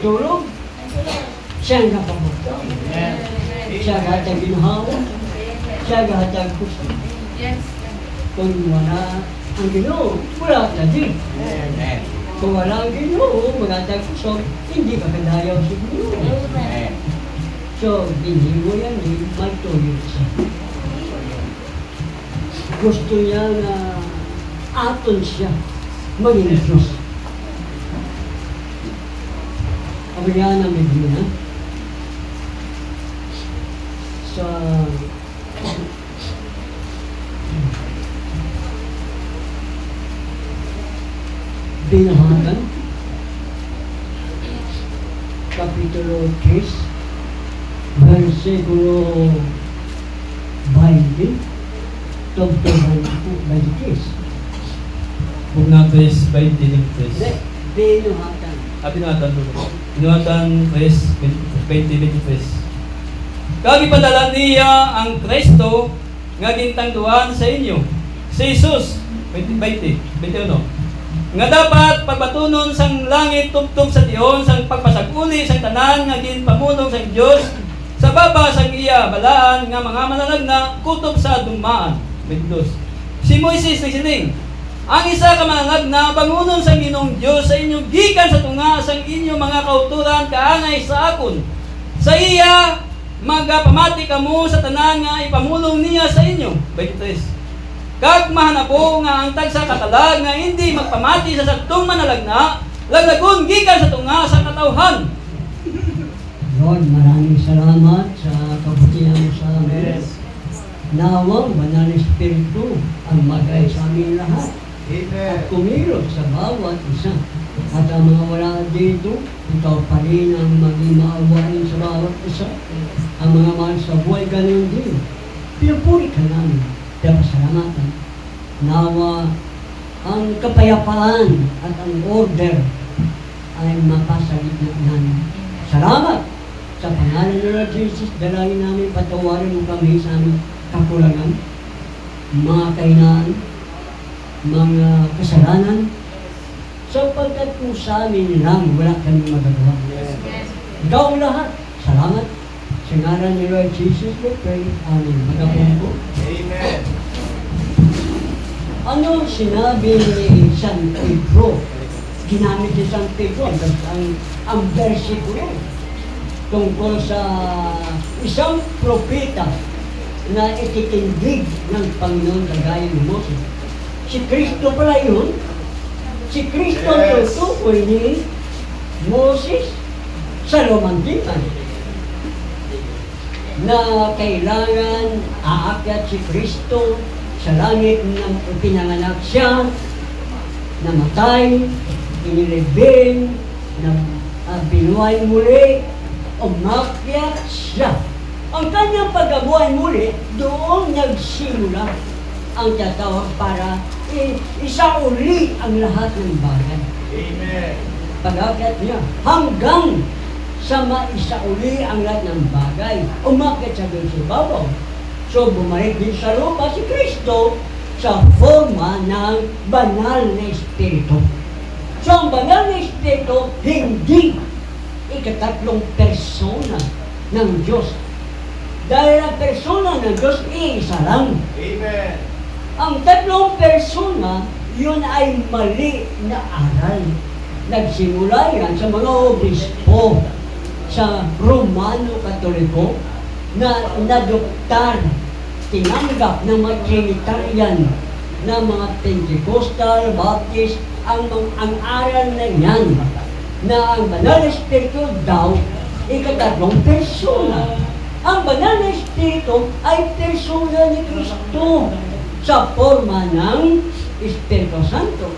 tulog, siya ang napabuto. Siya ang hatag ginhawa. Siya ang hatag gusto. Kung wala ang Ginoo, wala na din. Kung wala ang Ginoo, maghatag gusto, hindi ka kadayaw sa Ginoo. So, binhigo yan, magtuloy siya. Gusto niya na aton siya maging Diyos. Abayaan namin din, sa Binahagan, Kapitulo 3, versikulo 20, tugtugan ako 23. Kung natres 20 ng tres. Binahagan. Binuhatan dulu. Binuhatan tres, 20-23. Kagi padala niya ang Kristo nga gintangduan sa inyo. Si Jesus, 20-21. Nga dapat pagbatunon sang langit tubtob sa tiyon sang pagpasaguli sang tanan nga ginpamunog sang Dios sa baba sang iya balaan nga mga manalagna kutob sa dumaan. 22. Si Moises nagsiling, ang isa ka manalagna bangunon sang Ginoong Dios sa inyo gikan sa tunga sang inyo mga kauturan kaangay sa akon. Sa iya magapamati kamo sa tanan nga ipamulong niya sa inyo. 23. Kag mahanabo nga ang tagsa katalag nga hindi magpamati sa saktong manalagna, laglagon gikan sa tunga sa katawhan. Lord, maraming salamat sa kabutihan mo sa amin. Nawang Banal Espiritu ang magay sa amin lahat. At kumilot sa bawat isa. At ang mga wala dito, ikaw pa rin ang maging maawain sa bawat isa. Ang mga mahal sa buhay ganun din. Pinupuri ka namin. Kaya pasalamatan. Nawa ang kapayapaan at ang order ay mapasalit na namin. Salamat sa pangalan ni Lord Jesus. Dalangin namin, patawarin mo kami sa aming kakulangan, mga kahinaan, mga kasalanan, sapagkat kung sa amin lang wala kami magagawa. Ikaw lahat. Salamat. Sa ngalan ni Lord Jesus, we pray. Amen. Magapong. Amen. Ano sinabi ni San Pedro? Ginamit ni San Pedro ang versikulo tungkol sa isang propeta na ititindig ng Panginoon kagaya ni Moses. Si Kristo pala yun. Si Kristo ang tutukoy ni Moses sa Romantikan na kailangan aakyat si Kristo sa langit ng pinanganak siya, namatay, inilibing, binuhay muli, umakyat siya. Ang kanyang pagkabuhay muli, doon nagsimula ang tatawag para isauli ang lahat ng bagay. Amen. Pag-akyat niya, hanggang sa maisauli ang lahat ng bagay, umakyat siya doon sa babaw. So, bumalik din sa lupa si Kristo sa forma ng banal na Espiritu. So, ang banal na Espiritu, hindi ikatatlong persona ng Diyos. Dahil ang persona ng Diyos, iisa lang. Amen. Ang tatlong persona, yun ay mali na aral. Nagsimula yan sa mga obispo sa Romano Katoliko na nadoktar, tinanggap ng mga Trinitarian na mga Pentecostal, Baptist, ang aral na yan na ang Banal na Espiritu daw ikatatlong persona. Ang Banal na Espiritu ay persona ni Kristo sa forma ng Espiritu Santo.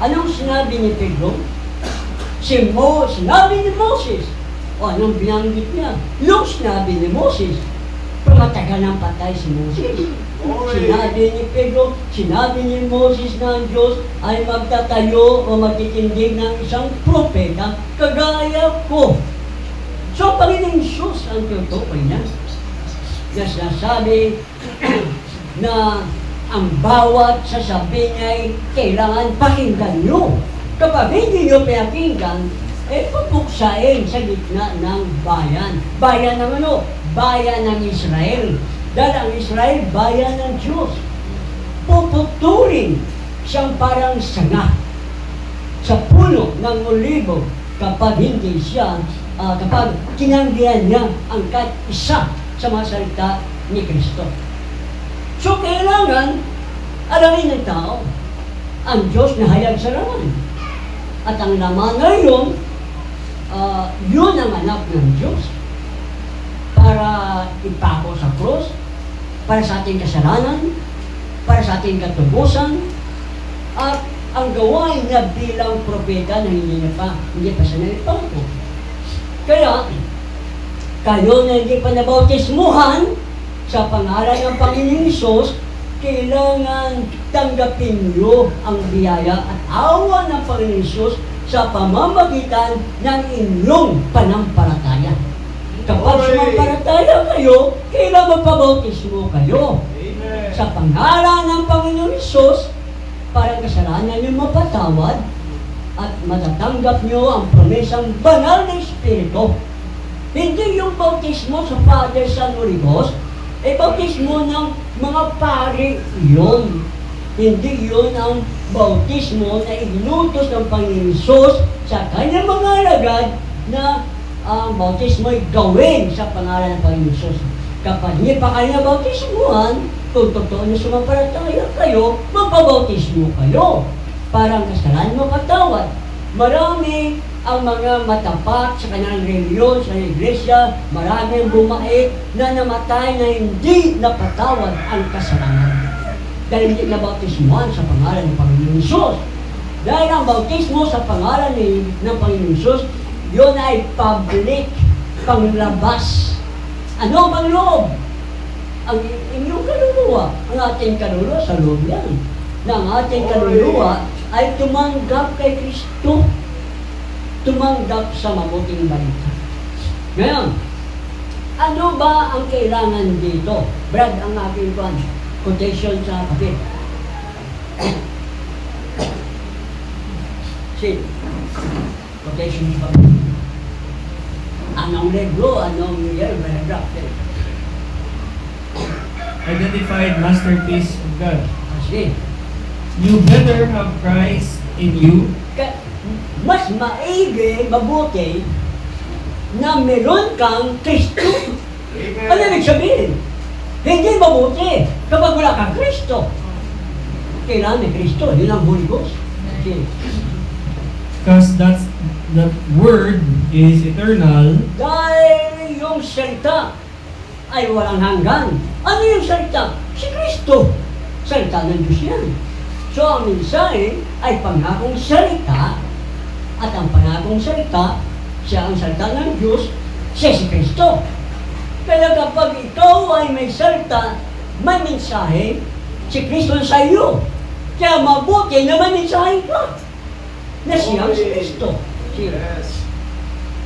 Anong sinabi ni Pedro? Sinabi ni Moses. O anong binanggit niya? Nung sinabi ni Moses, matagal nang patay si Moses. Sinabi ni Pedro, sinabi ni Moses na ang Diyos ay magtatayo o magtitindig ng isang propeta kagaya ko. So, Panginoong Diyos ang tutukoy niya. Nasasabi na ang bawat sasabihin niya ay kailangan pakinggan nyo. Kapag hindi nyo pinakinggan, pupuksain sa gitna ng bayan. Bayan ng ano? Bayan ng Israel. Dahil ang Israel, bayan ng Diyos. Puputulin siyang parang sanga sa puno ng olibo kapag hindi siya, kapag tinanggihan niya ang kahit isa sa mga salita ni Kristo. So, kailangan alamin ng tao ang Diyos na hayag sa laman. At ang laman na yun ang anak ng Diyos para ipako sa krus, para sa ating kasalanan, para sa ating katubusan, at ang gawain niya bilang propeta na hindi pa siya nalipako. Kaya, kayo na hindi pa nabautismuhan sa pangalan ng Panginoon Hesus, kailangan tanggapin niyo ang biyaya at awa ng Panginoon Hesus sa pamamagitan ng inyong panampalataya. Kapag sumampalataya kayo, kailangan magpabautismo kayo. Amen. Sa pangalan ng Panginoon Hesus, para kasalanan niyo mapatawad at matatanggap niyo ang promesang banal na Espiritu. Hindi yung bautismo sa Father, Son, Holy Ghost, bautismo ng mga pari yun. Hindi yun ang bautismo na inutos ng Panginoon Hesus sa kanyang mga alagad na ang bautismo ay gawin sa pangalan ng Panginoon Hesus. Kapag hindi pa kayo nabautismuhan, kung totoo na sumampalataya kayo, magpabautismo kayo para ang kasalanan mapatawad. Marami ang mga matapat sa kanilang reliyon, sa iglesia, marami ang bumait na namatay na hindi napatawad ang kasalanan. Dahil hindi nabautismuhan sa pangalan ng Panginoon Hesus. Dahil ang bautismo sa pangalan ng Panginoon Hesus, yun ay public, panglabas. Ano ang pangloob? Ang inyong kaluluwa. Ang ating kaluluwa sa loob yan. Na ang ating kaluluwa ay tumanggap kay Kristo. Tumanggap sa mabuting balita. Ngayon, ano ba ang kailangan dito? Brad, ang aking quotation sa kapit. See, quotation sa kapit. Anong libro, anong year, paragraph. Identified masterpiece of God. Kasi, You better have Christ in you. mas maigi, mabuti, na meron kang Kristo. Amen. Ano ibig sabihin? Hindi mabuti kapag wala kang Kristo. Kailangan may Kristo, yun ang Holy Ghost. Okay. Because that word is eternal. Dahil yung salita ay walang hanggan. Ano yung salita? Si Kristo. Salita ng Diyos yan. So ang mensahe ay pangakong salita, at ang pangakong salita, siya ang salita ng Diyos, siya si Kristo. Kaya kapag ikaw ay may salita, may mensahe, si Kristo sa iyo. Kaya mabuti na may mensahe ka, na siya ang si Kristo. Yes.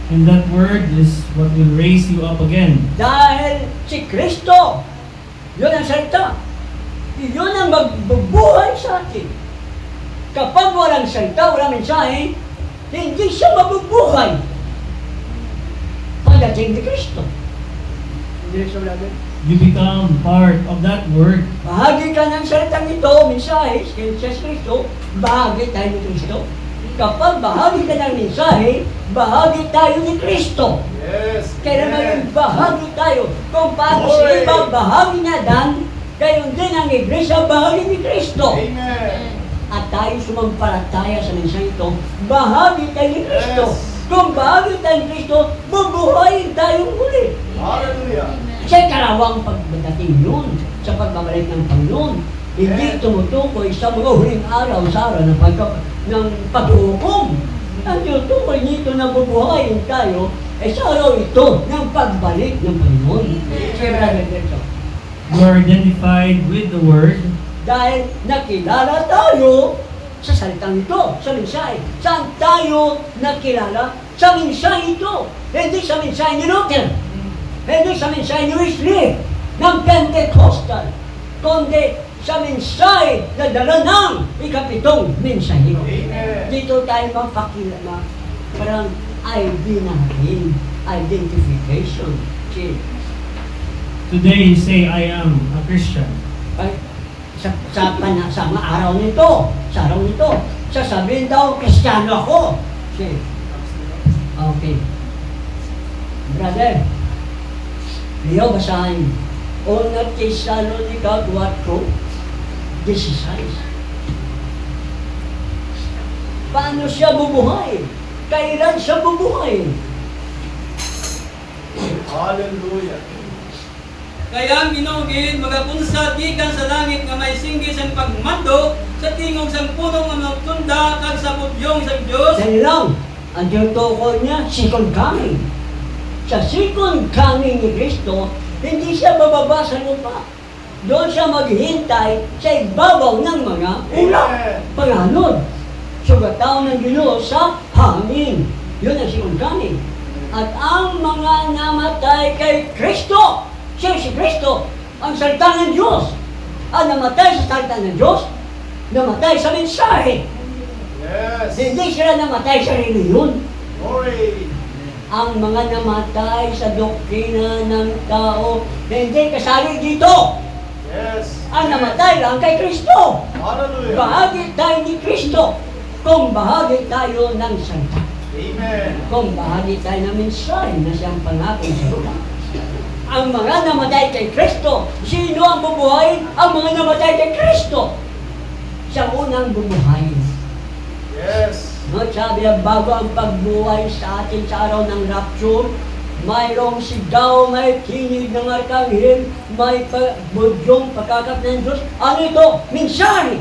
And that word is what will raise you up again. Dahil si Kristo, yun ang salita. Yun ang magbubuhay sa atin. Kapag walang salita, walang mensahe, hindi siya mabubuhay. Pagdating ni Kristo. Hindi siya wala. You become part of that word. Bahagi ka ng salitang ito, mensahe, si Kristo, bahagi tayo ni Kristo. Kapag bahagi ka ng mensahe, bahagi tayo ni Kristo. Yes. Kaya naman Amen. bahagi tayo. Kung paano sa Oy! iba, bahagi niya Dan, gayon din ang iglesia, bahagi ni Kristo. Amen. At tayo sumampalataya sa mensahe ito, bahagi tayo ni Kristo. Yes. Kung bahagi tayo ni Kristo, bubuhayin tayong muli. Hallelujah. Siya'y karawang pagdating yun sa pagbabalik ng Panginoon. Hindi tumutukoy sa mga huling araw sa araw ng paghuhukom. Ang tinutukoy nito na bubuhayin tayo ay sa araw ito ng pagbalik ng Panginoon. You are identified with the word. Dahil nakilala tayo sa salitang ito, sa mensahe. Saan tayo nakilala? Sa mensahe ito. Hindi sa mensahe ni Luther. Hindi sa mensahe ni Wesley ng Pentecostal. kundi sa mensahe na dala ng ikapitong mensahero. Amen. Dito tayo mapakilala, parang ID natin, identification. See, Today you say, I am a Christian. ay, sa mga araw nito, sa araw nito, sasabihin daw, Kristiyano ako. See, okay. Brother, Leo, basahin. Una Tesalonica 4:16. Paano siya bubuhay? Kailan siya bubuhay? Hallelujah. Kaya ang ginugid, magapunsa gikan sa langit nga may singgis ang pagmando sa tingog sang punong nga magtunda kag sa budyong sa Dios. Dahil lang, ang tutukoy niya, second coming. Sa second coming ni Kristo, hindi siya bababa sa lupa. Doon siya maghihintay sa ibabaw ng mga ulap. Panganod, sugataw ng Diyos sa hangin. Yun ang second coming. At ang mga namatay kay Kristo, siya si Kristo, ang salita ng Diyos. Ang namatay sa salita ng Diyos, namatay sa mensahe. Yes. Hindi sila namatay sa reliyon. Glory. Ang mga namatay sa doktrina ng tao, hindi kasali dito. Yes. Ang namatay lang kay Kristo. Hallelujah. Bahagi tayo ni Kristo kung bahagi tayo ng salita. Amen. Kung bahagi tayo ng mensahe na siyang pangako sa lupa. Ang mga namatay kay Kristo, sino ang bubuhayin? Ang mga namatay kay Kristo. Siya unang bubuhayin. Yes. No, sabi na bago ang pagbuhay sa atin sa araw ng rapture, mayroong sigaw, may tinig ng arkanghel, may budyong pagkakap ng Diyos. Ano ito? Mensahe!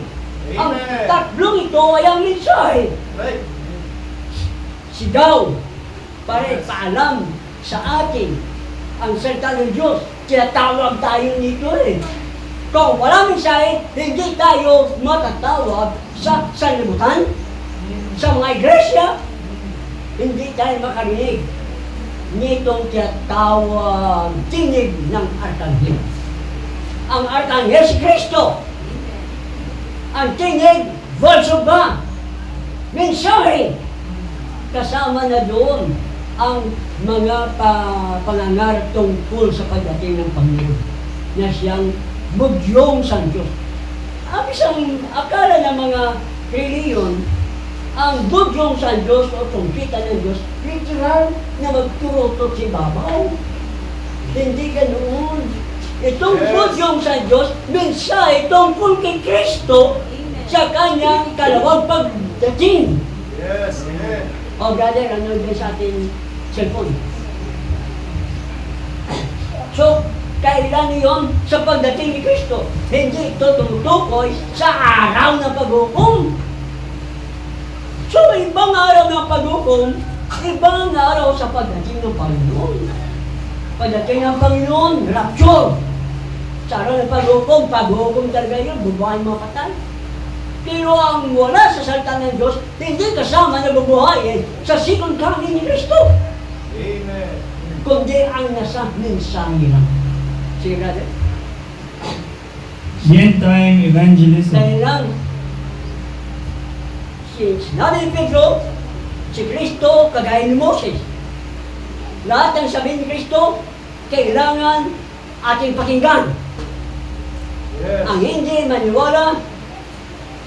Ang Amen. tatlong ito ay ang mensahe. Right. Sigaw para ipaalam sa atin ang salita ng Diyos. Tinatawag tayo nito eh. Kung wala mensahe, hindi tayo matatawag sa sanlibutan, sa mga iglesia, hindi tayo makarinig nitong tinatawag tinig ng arkanghel. Ang arkanghel si Kristo. Ang tinig, voice of God. Mensahe. Kasama na doon ang mga pangangarap tungkol sa pagdating ng Panginoon na siyang budyong sa Diyos. Ang isang akala ng mga reliyon, ang budyong sa Diyos o tungkita ng Diyos, literal na magturutot si babaw. Hindi ganoon. Itong Yes. budyong sa Diyos, mensahe tungkol kay Kristo sa kanyang kalawang pagdating. Yes. Amen. O brother, ano din sa ating cellphone? So, kailan yun sa pagdating ni Kristo? Hindi ito tumutukoy sa araw ng paghukom. So, ibang araw ng paghukom, ibang araw sa pagdating ng Panginoon. Pagdating ng Panginoon, rapture. Sa araw ng paghukom talaga yun, bubuhayin mga patay. Pero ang wala sa salita ng Diyos, hindi kasama na bubuhayin sa second coming ni Kristo. Amen. Kundi ang nasa mensahe lang. Sige brother. The end time evangelism. Dahil lang, sinabi ni Pedro, si Kristo kagaya ni Moses. Lahat ng sabihin ni Kristo, kailangan ating pakinggan. Yes. Ang hindi maniwala,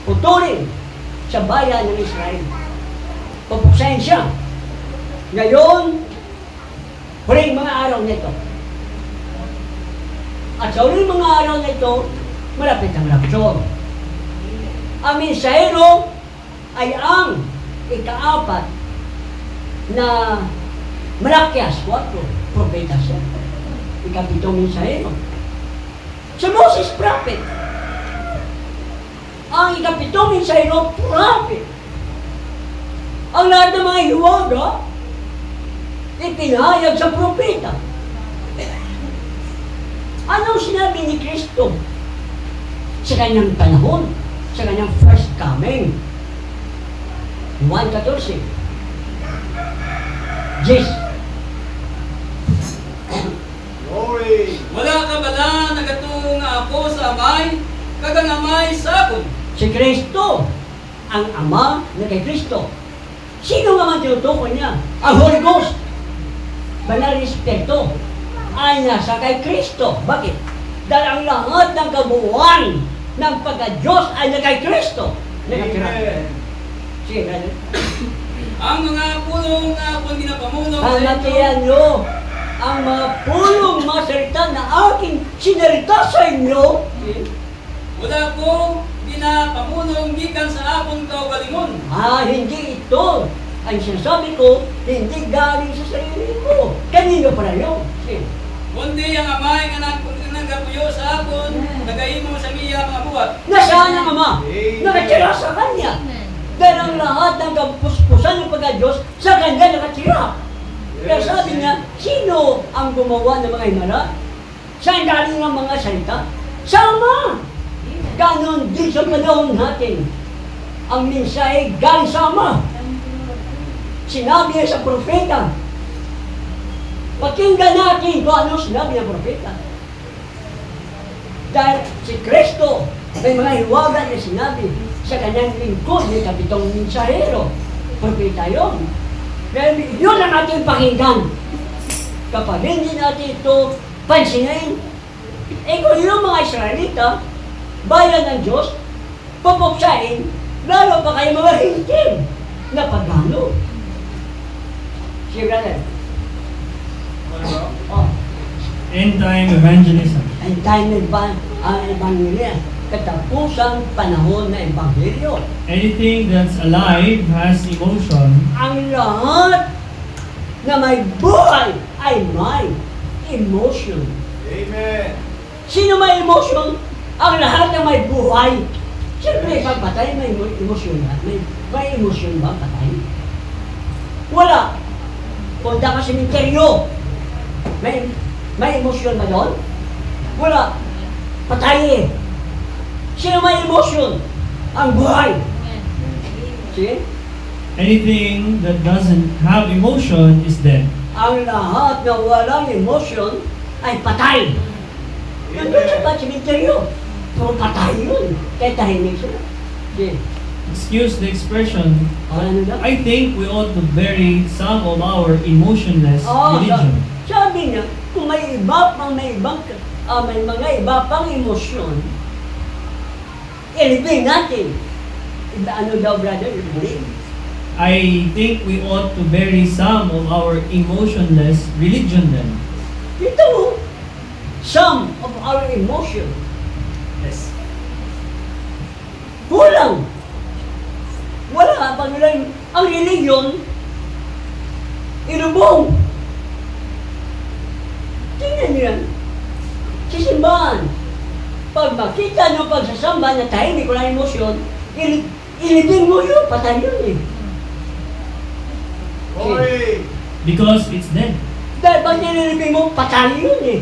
putulin sa bayan ng Israel. Pupuksahin siya. Ngayon, huling mga araw nito. At sa huling mga araw nito, malapit ang rapture. Ang mensahero ay ang ikaapat na Malakias 4, propeta siya. Ikapitong mensahero. Si Moses, prophet. Ang ikapitong mensahero, prophet. Ang lahat ng mga hiwaga, ipinahayag sa propeta. Anong sinabi ni Kristo sa kanyang panahon, sa kanyang first coming? 1:14. Yes. Glory. Wala ka bala nagatunga ako sa amay, kagangamay sa akon. Si Kristo, ang Ama na kay Kristo. Sino nga man tinutukoy niya? Ang Holy Ghost. Banal na Espiritu ay nasa kay Kristo. Bakit? Dahil ang lahat ng kabuuan ng pagka-Diyos ay na kay Kristo. Nakatira. Amen. Sige, brother. Ang mga pulong nga akong ginapamulong sa Pamatiyan inyo, nyo ang mga pulong mga salita na aking sinalita sa inyo. wala ko ginapamulong gikan sa akong kaugalingon. Hindi ito. Ang sinasabi ko, hindi galing sa sarili ko. Kanino pala yun? Sige. Kundi ang amay nga nagapuyo sa akon, nagahimo sa iya mga buhat. Nasaan ang Ama? Amen. Nakatira sa Kanya. Dahil ang lahat ng kapuspusan ng pagka-Diyos sa Kanya nakatira. Kaya sabi niya, sino ang gumawa ng mga himala? Saan galing ang mga salita? Sa Ama! Ganon din sa panahon natin. Ang mensahe galing sa Ama. Sinabi niya sa propeta. Pakinggan natin kung ano sinabi ng propeta. Dahil si Kristo may mga hiwaga na sinabi sa kanyang lingkod ng kapitong mensahero. Propeta yun. Dahil yun ang ating pakinggan. Kapag hindi natin ito pansinin, kung yung mga Israelita, bayan ng Diyos, papuksain, lalo pa kayo mga hintil na pagano. Si brother. Oh, End time evangelism. ang time ang Ebanghelyo, katapusang panahon na Ebanghelyo. Anything that's alive has emotion. Ang lahat na may buhay ay may emotion. Amen. Sino may emotion? Ang lahat na may buhay. Siyempre, pag patay, may emosyon ba? May emosyon ba patay? Wala. Punta ka sa sementeryo. May emosyon ba doon? Wala. Patay eh. Sino may emosyon? Ang buhay. Sige? Anything that doesn't have emotion is dead. Ang lahat na walang emosyon ay patay. Nandun sa sementeryo. Puro patay yun. Kaya tahimik sila. Sige. Excuse the expression. Ano na? I think we ought to bury some of our emotionless religion. Sabi niya, kung may iba pang may mga iba pang emosyon, ilibing natin. Ano daw, brother? Ilibing. I think we ought to bury some of our emotionless religion then. Ito, some of our emotion. Yes. Kulang. Wala pa nila ang religion, ilubong. Tingnan niyo yan. Sa simbahan, pag makita nyo pagsasamba na tahimik, wala emosyon, ilibing mo yun, patay yun eh. Glory. Because it's dead. Dahil pag nililibing mo, patay yun eh.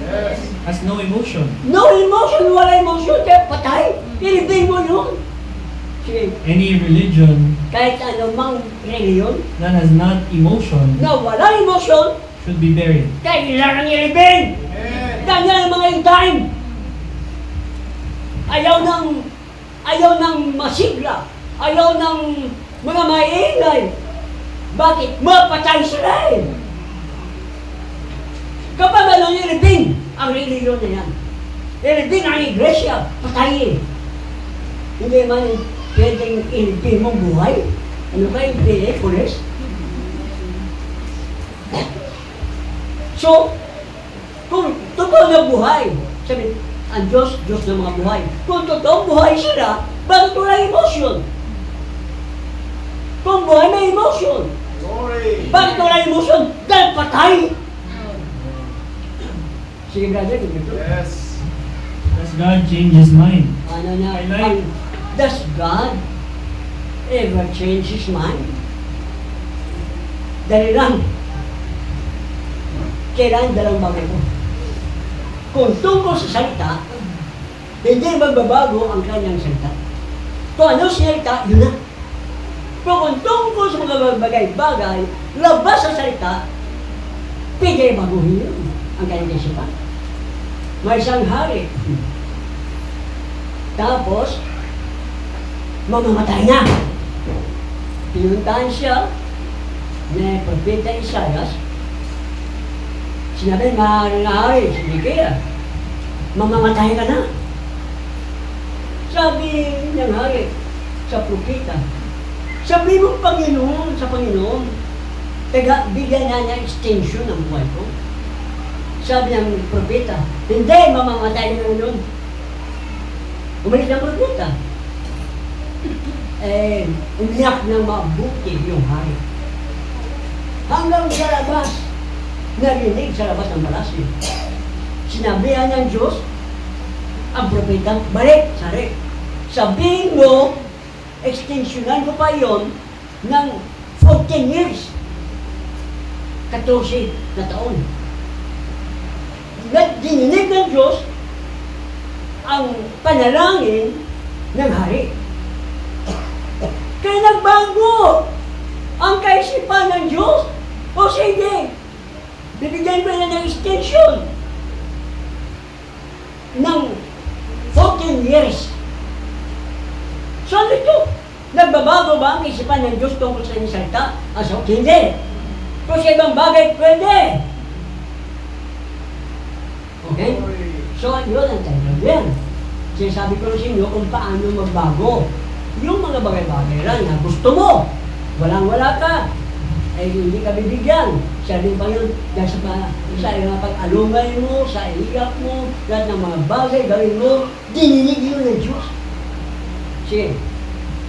Yes. Has no emotion. No emotion, wala emotion, kaya patay. Ilibing mo yun. Sige, Any religion kahit anumang reliyon, that has not emotion na wala emotion, should be buried. kailangan ilibing. Amen. Ganyan ang mga yung time. Ayaw ng masigla. Ayaw ng mga maingay. Bakit? Mapatay sila eh. Kapag ano ilibing ang reliyon na yan. Ilibing ang iglesia, patay eh. Hindi man pwedeng ilibing mong buhay. Ano kayo, pulis? So, kung totoo na buhay, sabi, ang Diyos ng mga buhay. Kung totoong buhay sila, bakit wala emotion? Kung buhay may emotion, Glory. bakit wala emotion? Dahil patay! Sige brother, dito. Yes. Does God change His mind? Ano na, I like- does God ever change His mind? Dali lang. Kailangan dalang bagay ko. Kung tungkol sa salita, hindi magbabago ang kanyang salita. Kung ano salita, yun na. Pero kung tungkol sa mga bagay-bagay, labas sa salita, pwede baguhin yun ang kanyang isipan. May isang hari, Tapos, mamamatay na. Pinuntahan siya ni Propeta Isaias. Sinabi, maaari, sige kaya, mamamatay ka na. Sabi ng hari sa propeta, sabi mo Panginoon, sa Panginoon, bigyan na niya extension ng buhay ko. Sabi ng propeta, hindi, mamamatay na nun. Umalis ng propeta. Umiyak ng mabuti yung hari. Hanggang sa labas, narinig sa labas ng palasyo. Sinabihan ng Diyos, ang propeta, balik, sari. Sabihin mo, extensionan ko pa yon ng 14 years. 14 na taon. Dininig ng Diyos ang panalangin ng hari. Kaya nagbago ang kaisipan ng Diyos. O sige, bibigyan ko na ng extension ng 14 years. So ano ito? Nagbabago ba ang isipan ng Diyos tungkol sa inyong salita? So, hindi. Kung sa ibang bagay, pwede. Okay? So, yun ang title yan. Sinasabi ko sa inyo kung paano magbago. Yung mga bagay-bagay lang na gusto mo, walang-wala ka, ay hindi ka bibigyan. Siya din pa yun, dahil sa mga pag-alungay mo, sa iyak mo, lahat ng mga bagay gawin mo, dininig yun ng Diyos. Sige,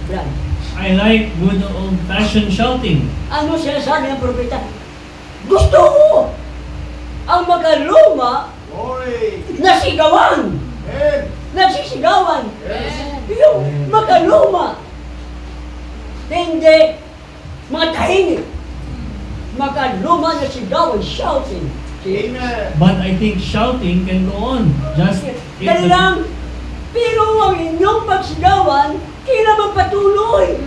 Brad. I like good old-fashioned shouting. Ano sinasabi ng propeta? Gusto ko ang magaluma Glory. na sigawan. Amen. Nagsisigawan. Yes. Yung magaluma. Hindi mga tahimik. Magaluma na sigawan, shouting. See? Amen. But I think shouting can go on. Just if Dali lang. Pero ang inyong pagsigawan, kailangan magpatuloy.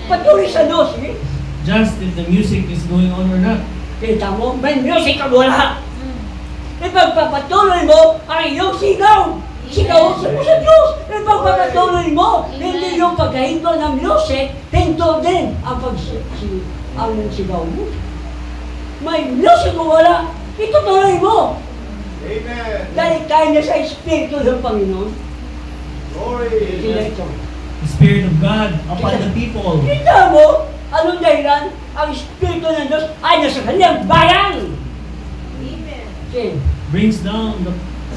Patuloy sa Diyos. Eh? just if the music is going on or not. Kita mo, may music ka wala. Ipagpapatuloy mo ang iyong sigaw. Sigaw sa Diyos. Ipagpapatuloy mo. Hindi yung pagkahinto ng music, hinto din ang sigaw mo. May music ko wala, itutuloy mo. Amen. Dahil tayo na sa Espiritu ng Panginoon. Glory. Diretso. The Spirit of God upon the people. Kita mo, anong dahilan? Ang Espiritu ng Diyos ay nasa kanyang bayan. Amen. See? Brings down the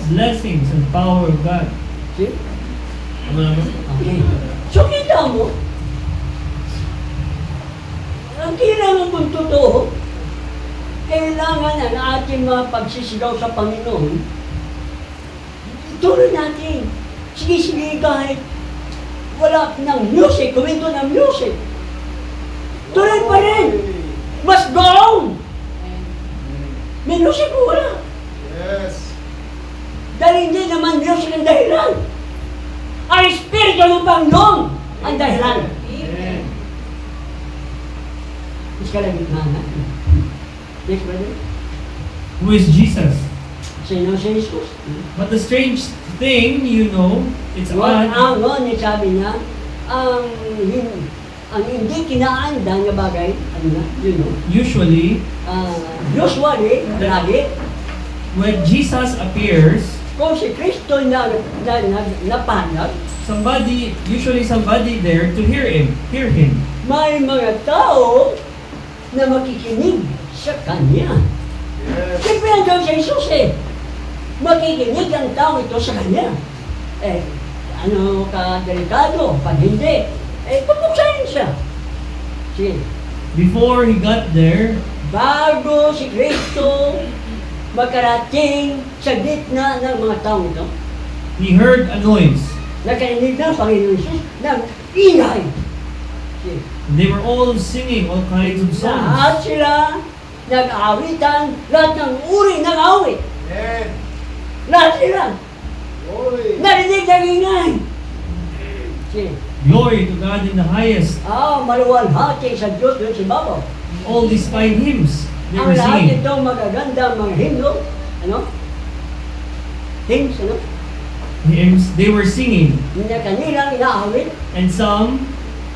blessings and power of God. See? Ano naman? Okay. So kita mo, ang kailangan kong totoo, kailangan ang ating mga pagsisigaw sa Panginoon, tuloy natin. Sige, kahit wala ng music, kuminto ng music. Tuloy pa rin. Mas go on. May music ko wala. Yes. Dahil hindi naman music ang dahilan. Ang Espiritu ng Panginoon ang dahilan. Amen. Mas kalagitnaan natin. Next, brother. Who is Jesus? Sino si Jesus? But the strange thing, you know, it's odd. Ang sabi niya, ang hindi kinaandang na bagay, ano na, you know, Usually, usually, lagi, when Jesus appears, kung si Kristo napanag, usually somebody there to hear him. may mga tao na makikinig sa Kanya. Yes. Siyempre nandiyan si Jesus makikinig ang tao ito sa Kanya. Ano ka delikado, pag hindi, pupuksahin siya. Sige. Before he got there, Bago si Kristo magkarating sa gitna ng mga tao ito, he heard a noise. nakarinig ng Panginoon Jesus ng ingay. Sige. They were all singing all kinds of songs. Lahat sila nag-aawitan, lahat ng uri ng awit. Amen. Lahat sila Glory. narinig ng ingay. Sige. Glory to God in the highest. Maluwalhati sa Diyos doon si Baba. All these fine hymns they Ang were lahat singing. itong magagandang mga himno, ano? Hymns, ano? hymns, they were singing. na kanilang inaawit And some,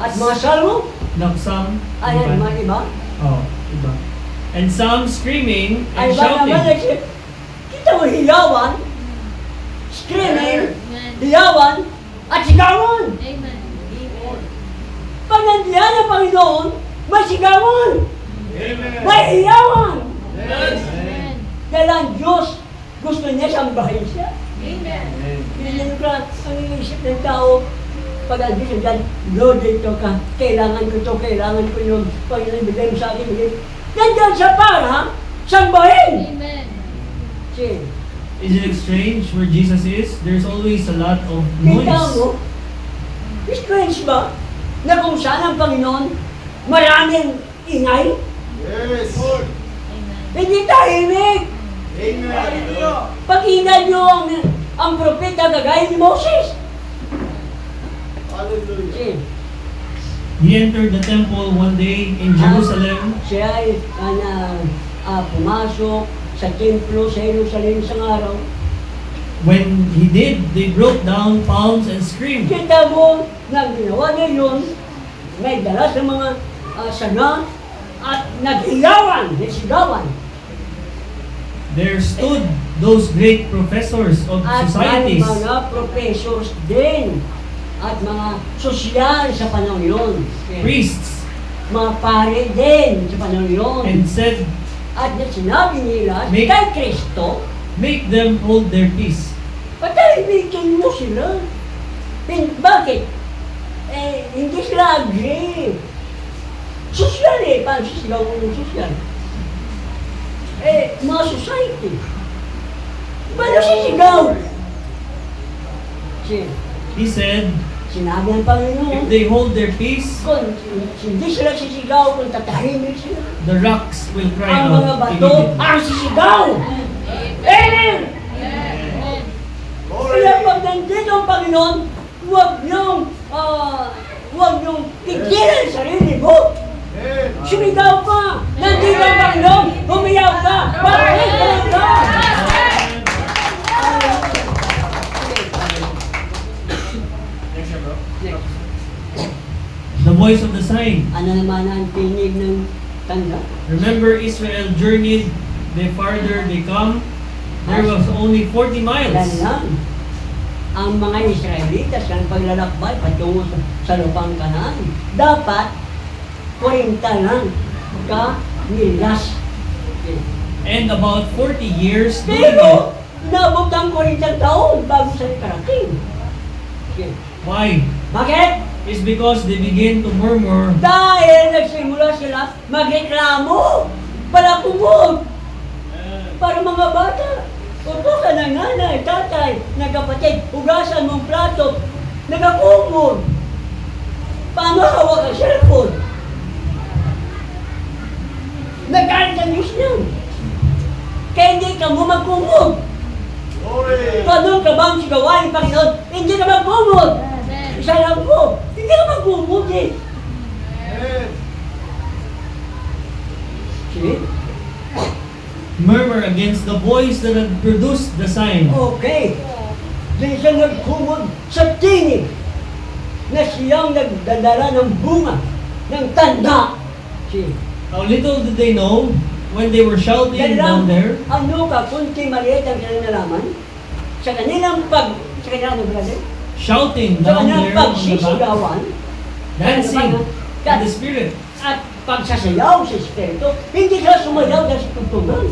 at mga salmo not some, ay iba. mga iba. Oh, iba. And some screaming Ay and ba naman shouting. kita mo hiyawan, screaming, hiyawan, at sigawan. Amen. Pag nandiyan ang Panginoon, may sigawan, may hiyawan. Amen. Dahil ang Diyos, gusto niya sambahin siya. Amen. Hindi ka, ang iisip ng tao, pag ang Diyos dyan, Lord, dito ka, kailangan ko ito, kailangan ko yun, Panginoon, bigay mo sa akin, bigay. Nandiyan siya para sambahin. Amen. See, Isn't it strange where Jesus is? There's always a lot of kita noise. mo, strange ba, na kung saan ang Panginoon, maraming ingay, Yes. Amen. hindi tahimik. Amen. Pakinggan niyo ang propeta kagaya ni Moses. Hallelujah. See, He entered the temple one day in Jerusalem. siya ay pumasok sa templo sa Jerusalem isang araw. When he did, they broke down palms and screamed. Kita mo na ginawa niya yun, may dala sa mga sanga at naghiyawan, nagsigawan. There stood those great professors of At may societies, mga professors din at mga sosyal sa panahon yun. priests, Mga pare din sa panahon yun. and said, At sinabi nila Make- kay Kristo, "Make them hold their peace." patahimikin mo sila. Bakit? Hindi sila agree. Sosyal paano sisigaw mo ng sosyal? Mga society. Paano sisigaw? He said, Sinabi ng if Panginoon, they hold their peace, kung hindi sila sisigaw, kung tatahimik sila, the rocks will cry ang mga out bato immediately. ang sisigaw. Amen! Amen. Kaya pag nandito ang Panginoon, huwag niyong pigilan sarili mo. Sumigaw ka! Nandito ang Panginoon! Humiyaw ka! Bakit ka? The voice of the sign. Ano naman ang tinig ng tanda? Remember, Israel journeyed, the farther they come, there was only 40 Yan miles. lang. Ang mga Israelitas ang paglalakbay patungo sa lupang Kanaan. Dapat 40 lang ka milas. And about 40 years doing Pero, inabot ang 40 taon bago sa karating. Why? Bakit? It's because they begin to murmur. Dahil nagsimula sila magreklamo para kumod. Para mga bata. Utusan ng nanay, tatay, ng kapatid, hugasan mong plato, nagakumod. Paano hawak ang cellphone? Nagalit ang Diyos niyan. Kaya hindi ka mo magkumod. Paano ka bang sigawain, Panginoon? Hindi ka magkumod. Amen. Isa lang po, hindi ka magkumod eh. See? Murmur against the voice that had produced the sign. Okay. Di siya nagkumod sa tinig na siyang nagdadala ng bunga, ng tanda. See? How little did they know when they were shouting down there, ano ka, kunti maliit ang kanilang nalaman, sa kanilang brother, shouting sa down kanilang there on the back, pagsisigawan, dancing in the spirit. at pagsasayaw sa Espiritu, hindi sila sumayaw dahil sa tugtugan.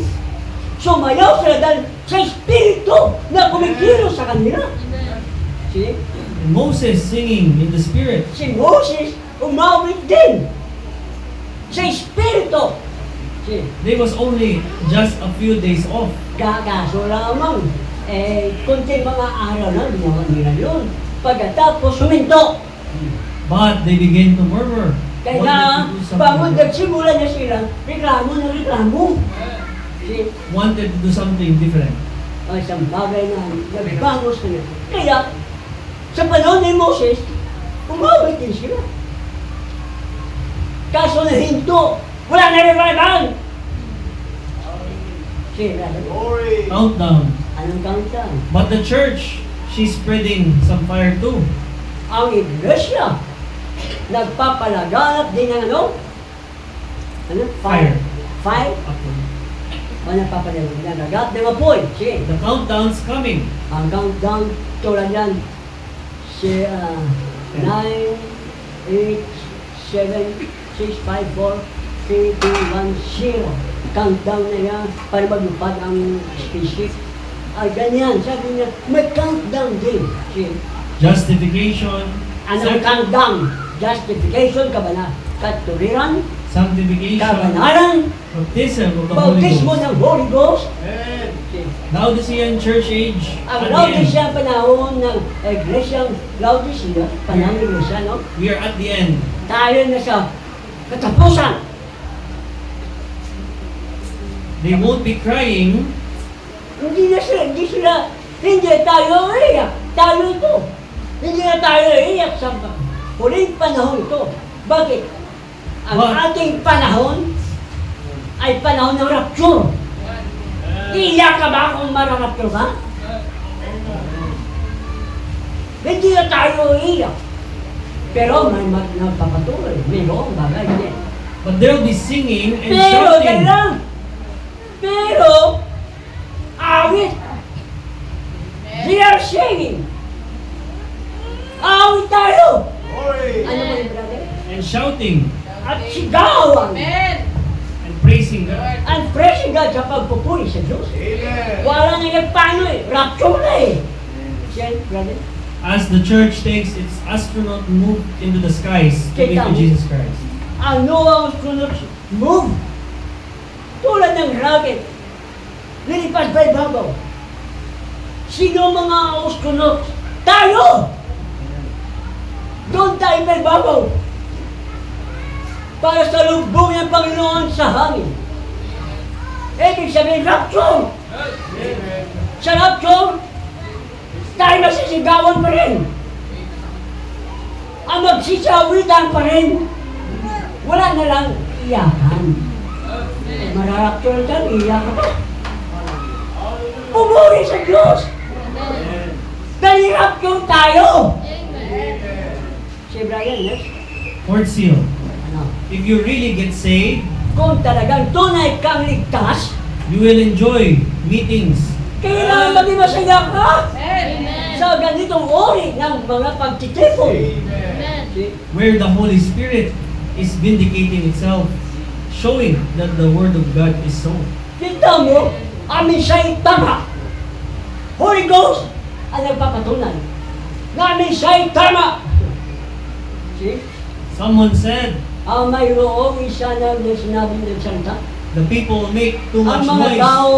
Sumayaw sila dahil sa Espiritu na kumikilos sa kanila. Amen. See? And Moses singing in the spirit. Si Moses umawit din sa Espiritu. See? They was only just a few days off. Kaso lamang, kunti mga araw na ginawa nila yun. Pagkatapos suminto. But they began to murmur. Kaya Wanted to do something pagod different. nagsimula na sila, reklamo na reklamo. See? Wanted to do something different. Ay, isang bagay na nagbangos na. Kaya, sa panahon ni Moses, umawit din sila. Kaso na hinto, wala na revival. Sila, Glory. Countdown. anong countdown? But the church she's spreading some fire too. Ang iglesia, nagpapalaganap din ng ano? Ano? Fire. Fire? O nagpapalaganap ng apoy. Sige. The countdown's coming. Ang countdown, tulad yan, si 9, 8, 7, 6, 5, 4, 3, 2, 1, 0. Countdown na yan para maglupad ang spaceship. Ay, ganyan. Sabi niya, may countdown din. Sige. Justification. Anong countdown? Justification, katuliran, Sanctification. kabanaran, Baptism of the Holy bautismo Ghost. ng Holy Ghost. Amen. Laodicean church age. Ang At the end. Laodicea panahon ng Iglesia Laodicea, panahon ng Iglesia, no? We are at the end. Tayo na sa katapusan. They won't be crying. Hindi tayo iiyak. Tayo ito. Hindi na tayo iiyak sa huling panahon ito. Bakit? Ang ating panahon ay panahon ng rapture. Iiyak ka ba kung mararapture ka? Hindi na tayo iiyak. Pero may nagpapatuloy. Mayroong bagay din. But they'll be singing and Pero, shouting. dahil lang. Pero, awit. They are singing. Awit tayo. Glory. Ano mo yung brother? And shouting. At sigawan. And praising God. And praising God sa pagpupuri sa Diyos. Amen. Wala na yung paano eh. Rapture na eh. Siya, brother. As the church takes its astronaut move into the skies to meet Kita with mo. Jesus Christ. Ano ang sunod move? Tulad ng rocket. Lilipas ba ibabaw? Sino mga astronaut? Tayo! Doon tayo ba ibabaw? Para sa lubong ng Panginoon sa hangin. Ibig sabihin, rapture! Amen. Sa rapture, tayo masisigawan pa rin. Ang magsisawitan pa rin. Wala na lang iyakan. Mararapture ka, iyak ka pa. Pumuri sa Diyos! Dahil rapture tayo! Si Brian, yes? Fourth seal. Ano? If you really get saved, Kung talagang tunay kang ligtas, you will enjoy meetings. kailangan maging masaya ka Amen. sa ganitong uri ng mga pagtitipon. Amen. See? Where the Holy Spirit is vindicating itself, showing that the Word of God is so. Kita mo, amin siya'y tama. Holy Ghost ang nagpapatunay na amin siya'y tama. See? Someone said, Mayroong isa na sinabi ng salita. the people make too much Ang mga noise. tao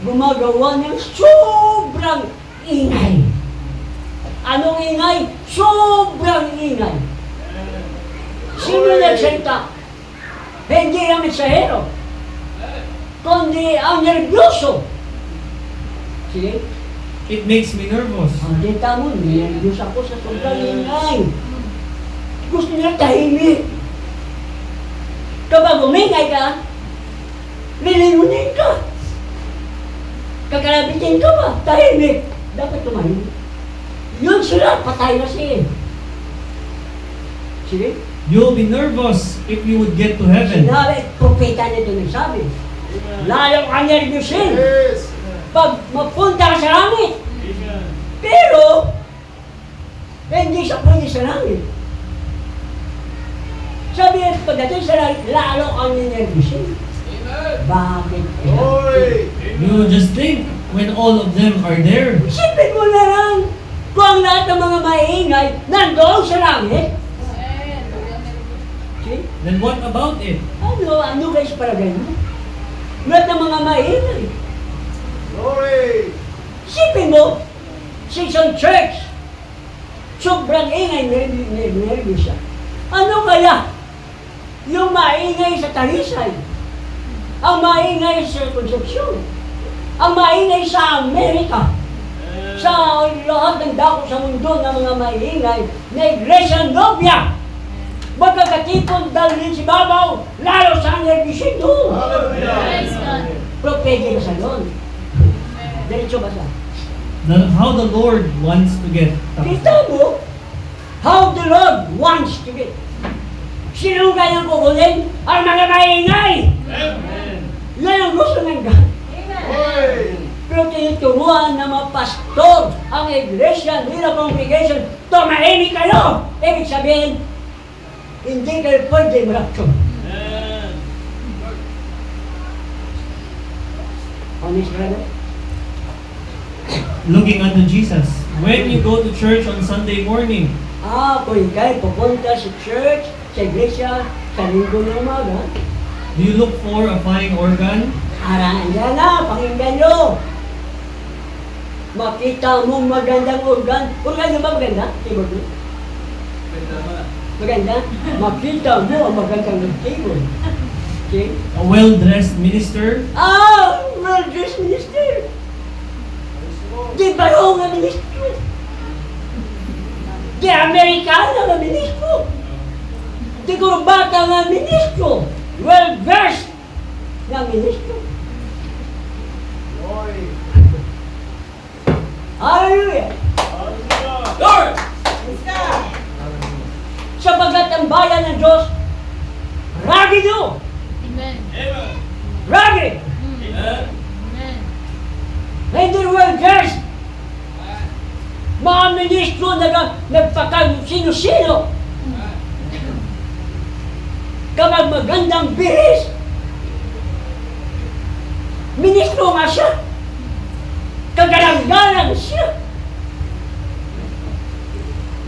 gumagawa ng sobrang ingay. Anong ingay? Sobrang ingay. Sino nagsalita? Hindi ang mensahero, kundi ang nervyoso. Sige? It makes me nervous. Ang dita mo, nervyos ako sa sobrang ingay. Gusto niya tahimik. Kapag umingay ka, lilimunin ka. Kakalabitin ka ba? Tahimik. Dapat tumahimik. Yun sila, patay na siya. Sige? You'll be nervous if you would get to heaven. Sinabi, propeta nito nagsabi. Lalo ka nervyosin. Yes. Pag mapunta ka sa langit. Pero, hindi siya pwede sa langit. Sabi niya, pagdating sa langit, lalo kang nervyosin. Bakit? Glory. You just think when all of them are there. Isipin mo na lang kung ang lahat ng mga maingay nandoon sa langit. See? Then what about it? Ano guys para ganyan? Lahat ng mga maingay. Glory. Isipin mo, sa isang church, sobrang ingay, nervous siya. Ano kaya? Yung maingay sa Talisay, ang maingay sa Concepcion, ang maingay sa Amerika, sa lahat ng dako sa mundo ng mga maingay na Iglesia Novia, magkakatipon dalhin si Babaw, lalo sa nervisito. Hallelujah. Praise God. Pero pwede ka sa doon. Diretso ba sa? how the Lord wants to get. Kita mo, how the Lord wants to get. Sino kayang kukunin? Ang mga maingay! Yan ang gusto ng God. Glory. Pero tinuturuan ng mga pastor ang iglesia, nila congregation, tumahimik kayo! Ibig sabihin, hindi kayo pwede mag-action. Honest, brother? Looking unto Jesus. When you go to church on Sunday morning, Kung ikay pupunta sa church, sa iglesia, sa linggo ng umaga, do you look for a fine organ? yan na, pakinggan nyo. Makita mo magandang organ. Organ ba maganda? Keyboard mo? Maganda? Makita mo ang magandang keyboard. Okay? A well-dressed minister? Well-dressed minister. Di barong nga ministro. Di Amerikano nga ministro. Di kurbata nga ministro. Well-versed nga ministro. Glory. Hallelujah! Hallelujah. Lord! Sapagat ang bayan ng Diyos, ragid nyo! Amen. Ragid! Amen. Hindi well-versed. Mga ministro nagpakang sino-sino. Kapag magandang bihis, ministro nga siya. Kagalang-galang siya.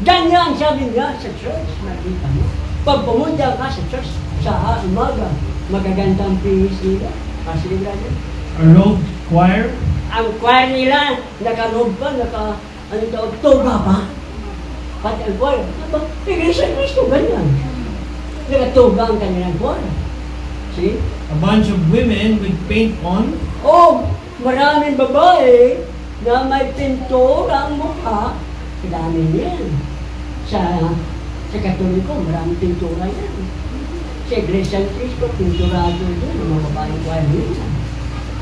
Ganyan sabi niya sa church, nakita mo. Pag pumunta ka sa church, sa umaga, magagandang bihis nila. Kasi brother, A robed choir? ang choir nila, nakarob pa, tuga pa. Pati ang choir, Iglesia Cristo, ganyan. Nakatuga ang kanilang choir. See? A bunch of women with paint on? Maraming babae na may pintura ang mukha. Dami yan. Sa Katoliko, maraming pintura yan. Sa Iglesia Cristo, pinturado din ang mga babaeng choir nila.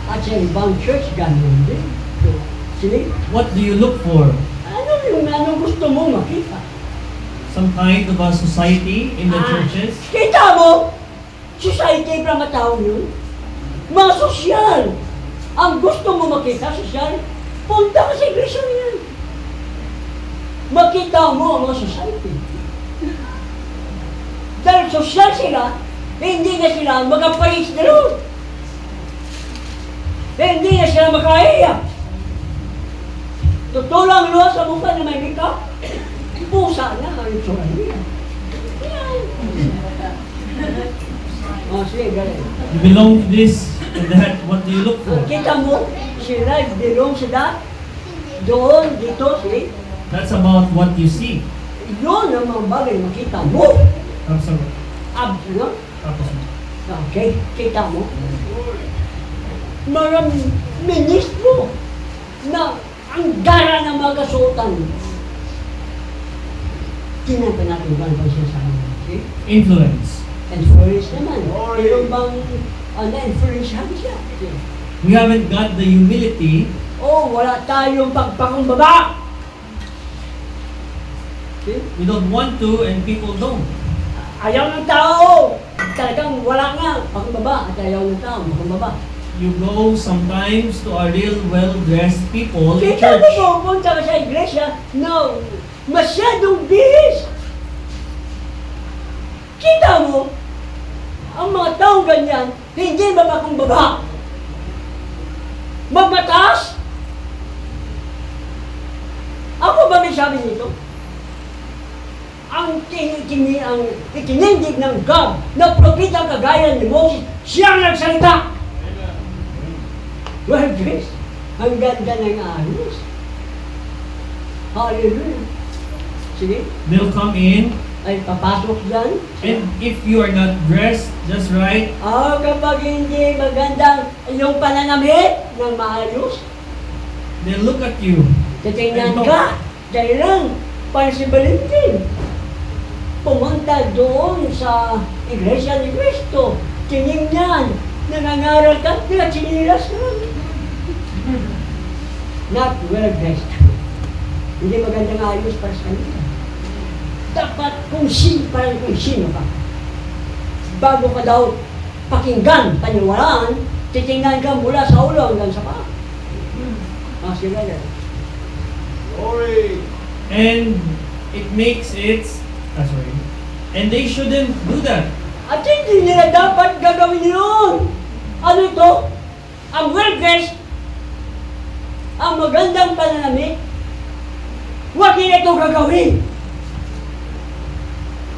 At sa ibang church, ganyan din. So, see? What do you look for? Anong gusto mo makita? Some kind of a society in the churches? Kita mo? Society para matao yun? Mga sosyal! Ang gusto mo makita, sosyal, punta ka sa iglesia niyan. Makita mo ang mga society. Dahil sosyal sila, hindi na sila mag-praise the Lord. Hindi na sila makaiyak. Tutulang luha sa mukha na may makeup. Pusa na ang itsura niya. Sige, galing. You belong to this and that. What do you look for? Kita mo, sila belong sa that. Doon, dito, see? That's about what you see. Yun ang mga bagay na makita mo. Absolutely. No? Okay, kita mo. Mga ministro na ang gara ng mga kasuotan. Tingnan pa natin ba ang siya sa amin. Okay? Influence. Influence naman. Glory. Meron bang na-influence siya? Okay. We haven't got the humility Wala tayong pagpakumbaba. Okay? we don't want to and people don't. Ayaw ng tao. Talagang wala nga. Pakumbaba. At ayaw ng tao. Pakumbaba. You go sometimes to a real well-dressed people in Kita church. mo pupunta ka sa iglesia, no, masyadong bihis. Kita mo, ang mga taong ganyan, hindi mapakumbaba. Magmataas. Ako ba may sabi nito? Ang ikinindig ng God na propitang kagaya ni Moses, siyang nagsalita. Well, Grace, ang ganda ng ayos. Hallelujah. Sige, They'll come in, ay papasok dyan. and if you are not dressed just right, Kapag hindi magandang yung pananamit ng maayos, they'll look at you. titingnan ka. Dahil lang, parang si Valentin. Pumunta doon sa Iglesia ni Cristo. Tinignan, nangangaral ka, pinachinilas ka. not well-dressed. Hindi magandang ayos para sa kanila. Dapat kung sino ka. Bago ka daw pakinggan, paniwalaan, titingnan ka mula sa ulo hanggang sa paa. Sila yan. Glory. And it makes it, sorry, and they shouldn't do that. At hindi nila dapat gagawin yun. Ano ito? Ang well-dressed, ang magandang pananamit, huwag nila ito gagawin.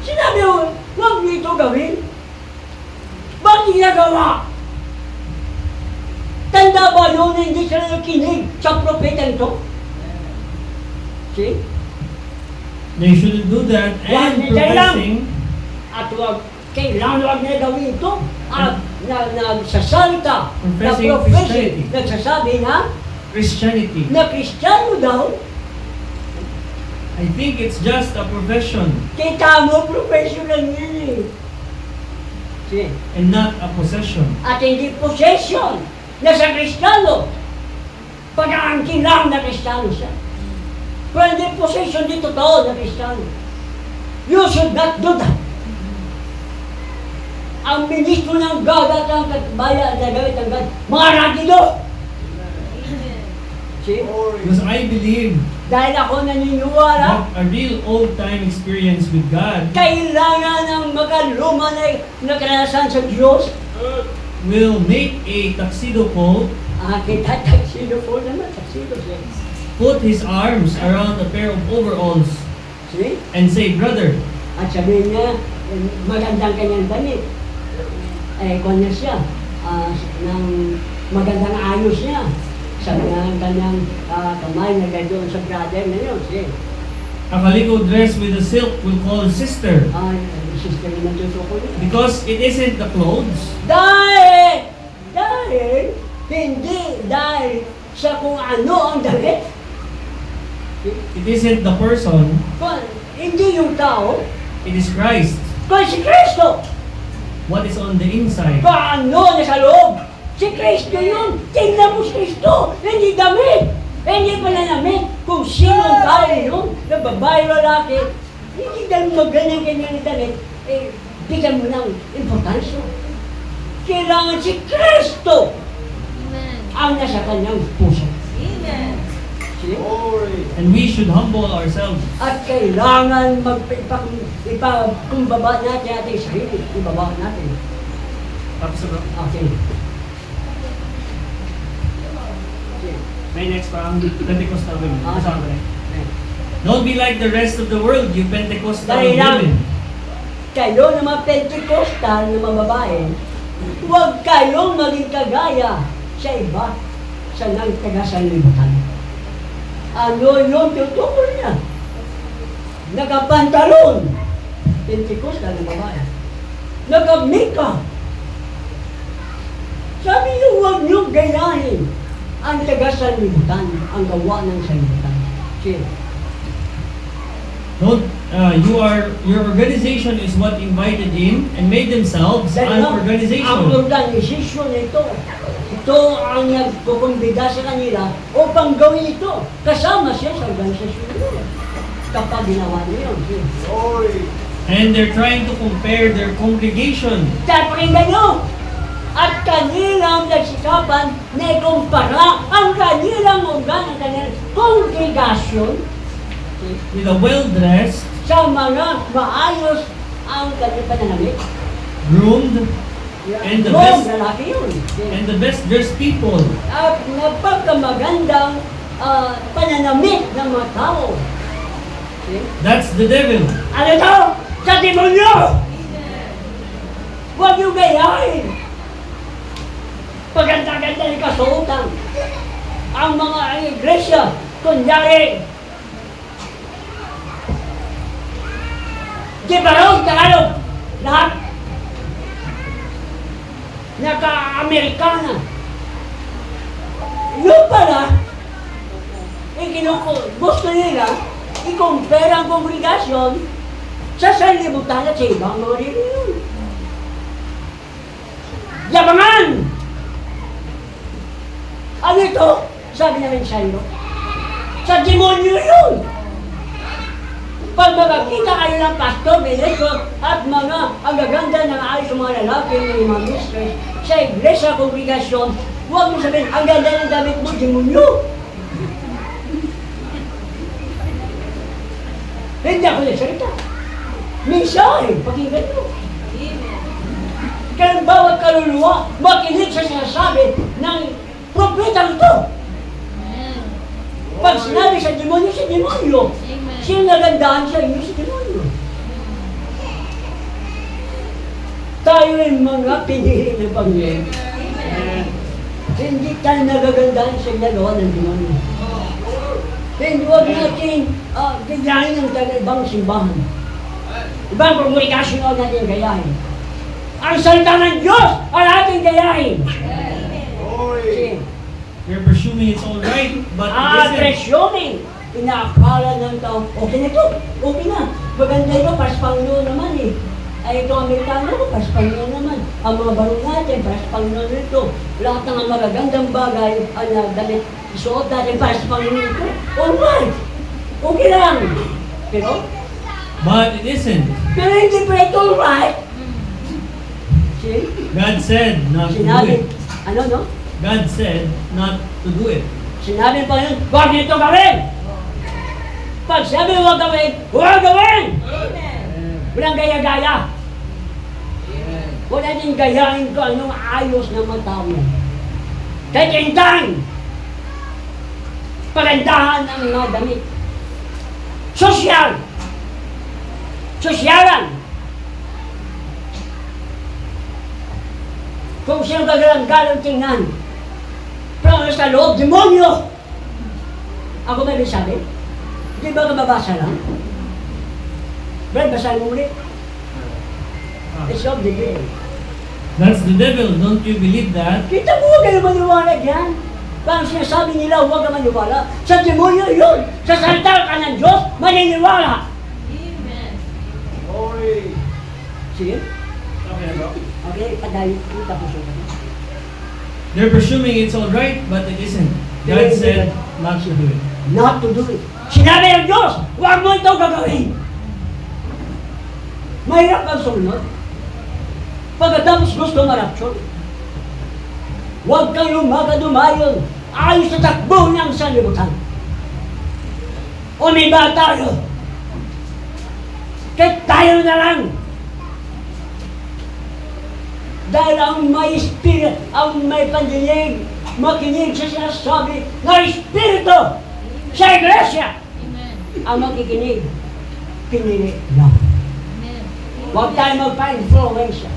Sinabi ko, huwag nila ito gawin. Bakit ginagawa? Tanda ba yun na hindi sila nakinig sa propeta ito? See? They shouldn't do that and professing. At kailangan nila gawin ito. At nagsasalita, Professing professing, Christianity. nagsasabi na Christianity. Kristiyano daw. I think it's just a profession Kita mo, professional yun eh. See? and not a possession. At hindi possession na sa Kristiyano. Pag-aangkin lang na Kristiyano siya. Pero hindi possession di totoo na Kristiyano. You should not do that. Ang ministro ng gagat ang bayan na gawit ang gagat, mga ragido! See? Because I believe Dahil ako naniniwala, that a real old-time experience with God kailangan ng makaluma na karanasan sa Diyos. will make a tuxedo coat Kita taksido po naman, taksido siya. put his arms around a pair of overalls See? and say, "Brother, At sabihin niya, magandang kanyang damit. Kung niya siya, ng magandang ayos niya. Sabi nga kanyang kamay na doon sa brother na yun. See? a calico dress with a silk will call sister." Sister naman tutuko niya. Because it isn't the clothes, Hindi dahil sa kung ano ang damit. it isn't the person, Hindi yung tao, it is Christ. kung si Kristo. What is on the inside? Paano na sa loob? Si Kristo yun. Tingnan mo si Kristo. Hindi damit. Hindi pananamit. Kung sino ang tayo yun, na babae lalaki, hindi dahil magganyan-ganyan ang damit, bigyan mo ng importansya. Kailangan si Kristo Amen. ang nasa kanyang puso. Amen. See? Glory. And we should humble ourselves. At kailangan kumbaba natin ating sarili. Ibaba natin. Tapos bro, Okay. may next pa ang Pentecostal women. Sabi. Don't be like the rest of the world, you Pentecostal Dahil lang, women. kayo na mga Pentecostal na mga babae, huwag kayong maging kagaya sa iba sa nagtaga-sanlibutan. Ano yung tutukoy niya? Nakapantalon. Pentecostal na babae. Nakamika. Sabi niyo, huwag niyo gayahin ang taga-sanlibutan, ang gawa ng sanlibutan. Sige. Don't, your organization is what invited in and made themselves an Ang organization. organisasyon nito, ito ang nagkukumbida sa kanila upang gawin ito. Kasama siya sa organisasyon nito. Kapag ginawa niyo yun. Sige. Glory. And they're trying to compare their congregation. Dahil pakinggan nyo, at kanilang nagsikapan na ikumpara ang kanilang organ, ang kanilang kongregasyon with a well-dressed, sa mga maayos ang kanilang pananamit. groomed, and the Wrong, best lalaki yun. and the best dressed people. At napagkamagandang pananamit ng mga tao. See? That's the devil. Ano ito? Sa demonyo! Huwag yung gayahin! Paganda-ganda ng kasuotan. Ang mga iglesia, kunyari, di ba rin, Tagalog? Lahat. Naka-Amerikana. Yun pala, gusto nila, i-compare ang kongregasyon sa sanlibutan at sa ibang mga reliyon. Yabangan! Ano ito? Sabi namin sa iyo, Sa demonyo yun! Pag makakita kayo ng pastor, ministro, at mga ang gaganda ng ayos ng mga lalaki ng mga mistress sa iglesia, kongregasyon, huwag mo sabihin, ang ganda ng damit mo, demonyo! Hindi ako nagsalita. Mensahe, pakinggan mo. Kaya bawat kaluluwa, makinig sa sinasabi ng propetang ito. Pag sinabi sa demonyo, si demonyo. Sino nagandahan sa inyo, si demonyo. Tayo ay mga pinili ng Panginoon. Hindi tayo nagagandahan sa ginagawa ng demonyo. Hindi huwag natin gayahin ng ibang simbahan. Ibang komunikasyon huwag natin gayahin. Ang salita ng Diyos ang ating gayahin. Glory. You're presuming it's all right, but it isn't. Presyoning. Inaakala ng tao, okay na ito, okay na. Maganda ito, pas Panginoon naman eh. Ay ito, Amerikano ko, pas Panginoon naman. Ang mga barong natin, pas Panginoon ito. Lahat ng magagandang bagay, damit, isuot natin, pas Panginoon ito. Alright, okay lang. But it isn't. Pero hindi pa ito alright. See? God said not to do Sinabi, it. no? God said not to do it. Sinabi pa yun, huwag nito gawin! Pag sabi huwag gawin, huwag gawin! Walang gaya-gaya. Huwag natin gayahin ko anong ayos ng mga tao. Kakintan! Pagandahan ang mga damit. Sosyal! Sosyalan! Kung sino kagalang-galang tingnan. Pero sa loob, demonyo! Ako ba may sabi? Di ba kababasa lang? Brad, basahin mo ulit. It's of the devil. That's the devil. Don't you believe that? Kita mo, huwag kayo maniwala dyan. Parang sinasabi nila, huwag ka maniwala. Sa demonyo yun. Sa salita ka ng Diyos, maniniwala. Glory. Sige? Okay, padayon. Tapos yun. They're presuming it's all right, but it isn't. God said not to do it. Not to do it. Sinabi ng Diyos, huwag mo ito gagawin. Mahirap kang sumunod. Pagkatapos gusto marapsyon. Huwag kang lumagadumayon ayos sa takbo ng sanlibutan. Umiba tayo. Kahit tayo na lang. Dahil ang may spirit, ang may pandinig, makinig sa sinasabi ng Espiritu sa Iglesia. Ang makikinig, pinili lang. Huwag tayo magpa-influensya.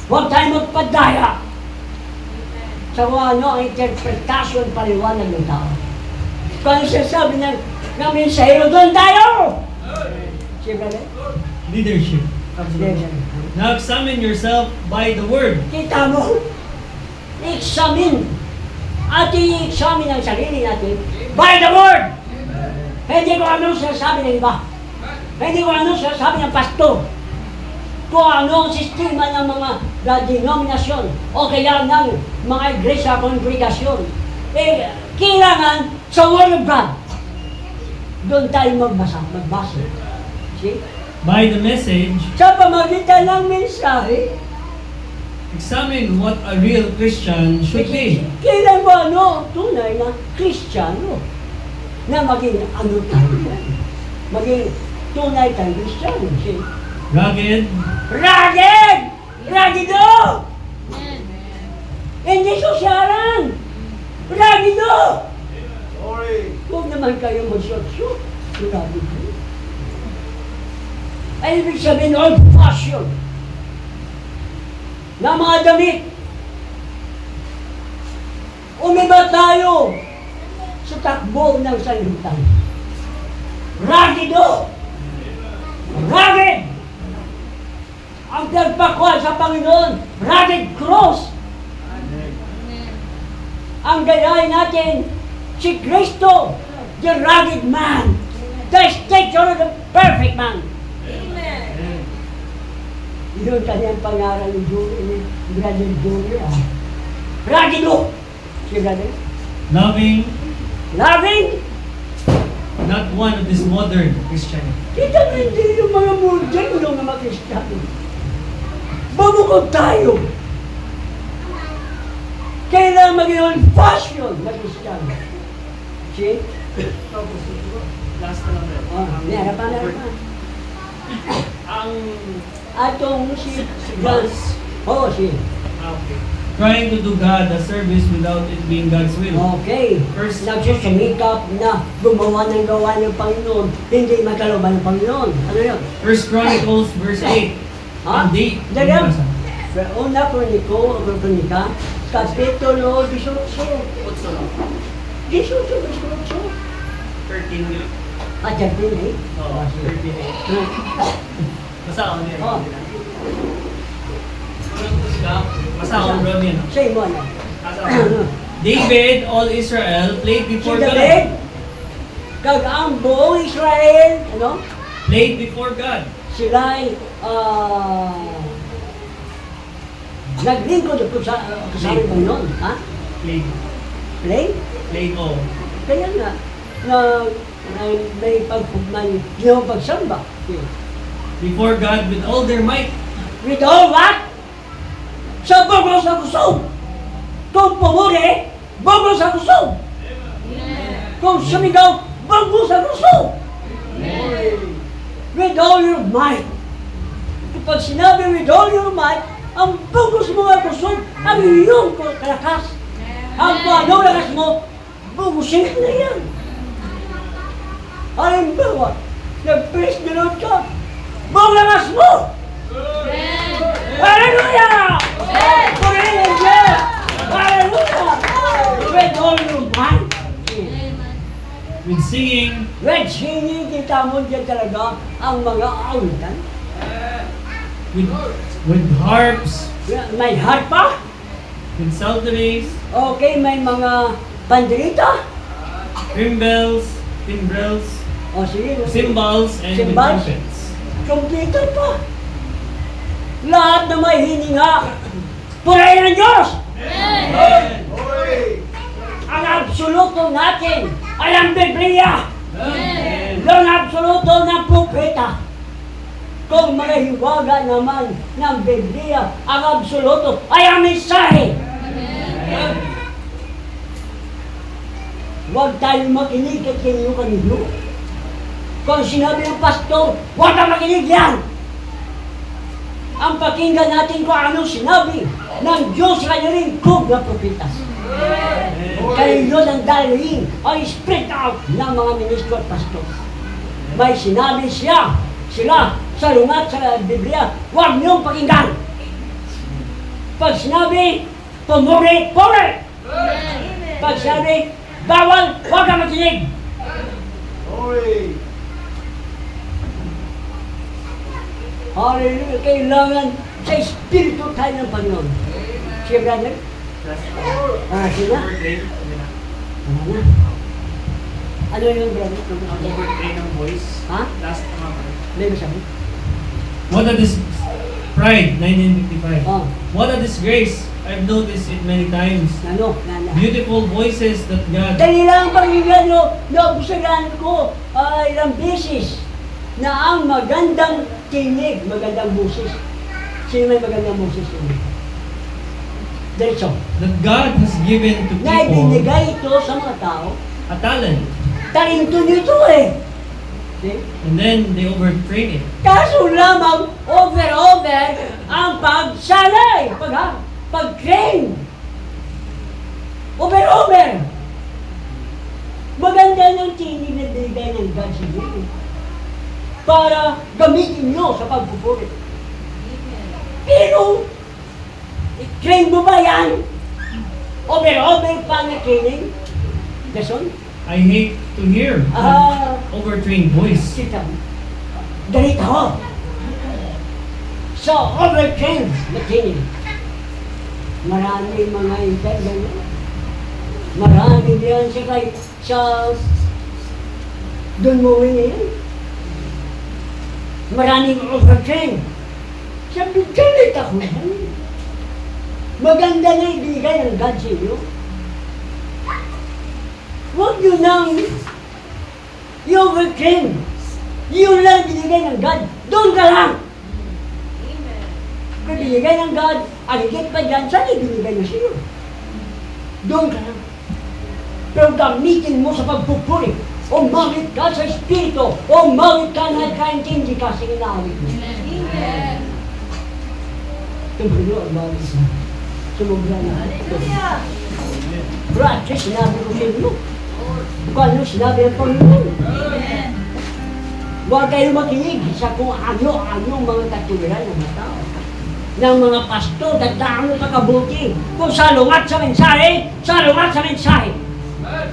Huwag tayo magpadaya sa kung ano ang interpretasyon paliwanag ng tao. Kung ano sinasabi ng mensahero, doon tayo! Siyempre, Leadership. Now examine yourself by the Word. kita mo, examine. At i-examine ang sarili natin by the Word. Hindi ko ano sinasabi ng iba. Hindi ko ano sinasabi ng pastor. Kung ano ang sistema ng mga denominasyon o kaya ng mga iglesia, kongregasyon. Kailangan sa Word of God. Doon tayo magbasa. See? By the message, Sa pamagitan ng mensahe, examine what a real Christian should be. kailan ba tunay na Kristiyano na maging ano tayo? Maging tunay tayong Kristiyano. See? Rugged, Ragged! Raggido! Hindi sosyalan! Raggido! Glory. Huwag naman kayo mag-shot-shot. Raggido. Ay ibig sabihin, old fashion na mga damit. Umiba tayo sa takbo ng sanlibutan. Raggido! Rugged! Ang nagpakuha sa Panginoon, rugged cross. Ang gayahin natin, si Kristo, the rugged man, the stature of the perfect man. Yun kanyang pangaral ni Brother Julia. Raggido! Si Brother? loving, Loving, not one of this modern Christianity. Kita mo hindi yung mga moderno na mga Kristiyano. Bumukod tayo. Kailangan maging old-fashioned na Kristiyano. See? Last na lang. Harapan. Ang Atong si Gans. Oo, si. okay. Trying to do God a service without it being God's will. Okay. First- Nagsusumikap na gumawa ng gawa ng Panginoon, hindi magkalooban ng Panginoon. Ano yun? First Chronicles verse 8. Ha? Hindi. Dali. Una Kronika, Kapitulo 18. 18. 13. Ah, 13 eh? Oo, 13. Basta ako niya. Oh. Basta ako bro niya. no? Say mo na. Basta ako. David, all Israel, played Si before David, God. kag ang buong Israel, ano? Played before God. Sila'y naglingkod ko sa kasama ng Panginoon. Ha? Played. Play? Played all. Kaya nga, na may pagpugman yung pagsamba. Before God with all their might. With all what? Sa bugos sa kusog. Kung pumuli, bugos sa kusog. Kung sumigaw, bugos sa kusog. With all your might. Kapag sinabi with all your might, ang bugos mo nga kusog, ang iyong kalakas. Ang paano lakas mo, bugusin na yan. Halimbawa, nag-praise the Lord ka, buong lakas mo! Hallelujah! Purihin ang Diyos! Hallelujah! With all your might. With singing. With singing, kita mo dyan talaga ang mga awitan. With harps. May harpa. With psalteries. Okay, may mga banderita. Timbrels. O sige. Cymbals. And with Cymbals. trumpets. Kompleto pa. Lahat na may hininga. Purihin ang Diyos! Glory! Ang absoluto natin ay ang Biblia. Ang absoluto ng propeta. Kung magahiwaga naman ng Biblia, ang absoluto ay ang mensahe. Huwag tayong makinig at kanino. Kung sinabi ng pastor, huwag kang makinig yan. Ang pakinggan natin kung anong sinabi ng Diyos sa kanilang kog na propetas. Kaya yun ang dalhin, ang spread out ng mga ministro at pastor. May sinabi sila sa lungat sa Biblia, huwag niyong pakinggan. Pag sinabi, pumuri. Pag sinabi, bawal, huwag kang makinig. Glory! Hallelujah. Kailangan sa Espiritu tayo ng Panginoon. Siya, brother? Sila? Ano na? Ano yung brother? Overtrain ng voice. Ha? Last naman. May masabi? What a pride, 1955. Oh. What a disgrace. I've noticed it many times. Ano? Beautiful voices that God. Dali lang pakinggan nyo, nabusagan ko ilang beses na ang magandang tinig, magandang boses. Sino may magandang boses? Diretso. That God has given to Na people ibinigay ito sa mga tao. a talent. Talento nito eh. See? And then they overtrain it. Kaso lamang over ang pagsanay, pag-train. Over. Maganda ng tinig na binigay ng God sa inyo para gamitin nyo sa pagpupuri. Pero, train mo ba yan? Over pa na training? Gason? I hate to hear overtrained voice. Kita mo. Ganito ho. So, overtrained na training. Marami mga interview. Marami diyan sa doon mo yan. Maraming overtrained. Sabi, galit ako yan. Maganda na ibigay ng God sa inyo. Huwag nyo nang You overcame. Yun lang binigay ng God. Doon ka lang. Kung binigay ng God, ang higit pa dyan, saan ibinigay na sa'yo? Doon ka lang. Pero gamitin mo sa pagpupuri. Umawit ka sa Espiritu. Umawit ka na kaintindi ka sa inaawit mo. Amen. Tumulong ang bawat isa. Sumubra na. Pero at least sinabi ko sa inyo. Kung ano sinabi ng Panginoon. Amen. Huwag kayo makinig sa kung ano-ano mga katuwiran ng mga tao. Ng mga pastor, dadaan mo pagkabuti. Kung salungat sa mensahe, salungat sa mensahe. Amen.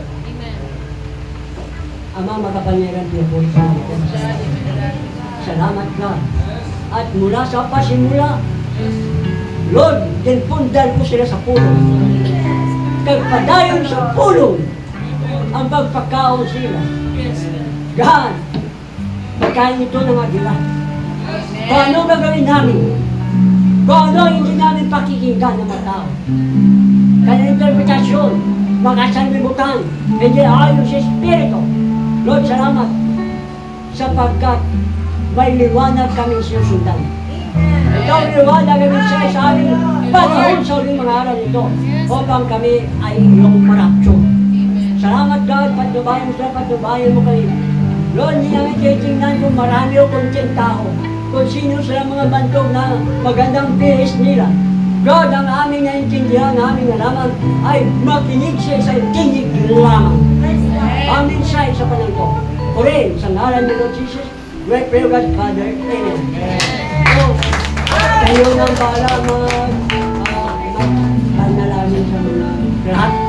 Ama, makapanyaran niyo po sa atin. Salamat God. At mula sa pasimula, Lord, tinpundal ko sila sa pulong. Kagpadayon sa pulong ang pagpakaon sila. God, pagkain ito ng agila. Kung ano gagawin namin, kung ano hindi namin pakikinggan ng mga tao. Kaya interpretasyon, mga sanlibutan, hindi ayon sa Espiritu. Lord, salamat sapagkat may liwanag kami sinusundan. Ikaw liwanag kami sa aming panahon sa uling mga araw nito upang kami ay iyong marapsyo. Salamat God, patubayan mo sila, patubayan mo kami. Lord, hindi namin titingnan kung marami o kunting tao, kung sino sila mga bantog na magandang bihis nila. God, ang aming naintindihan, ang aming nalaman ay makinig siya sa tinig lamang. Amin siya sa panangko. Uri, sa ngalan ni Lord Jesus, we pray God, Father. Amen. So, kayo nang bahala panalangin sa mga lahat.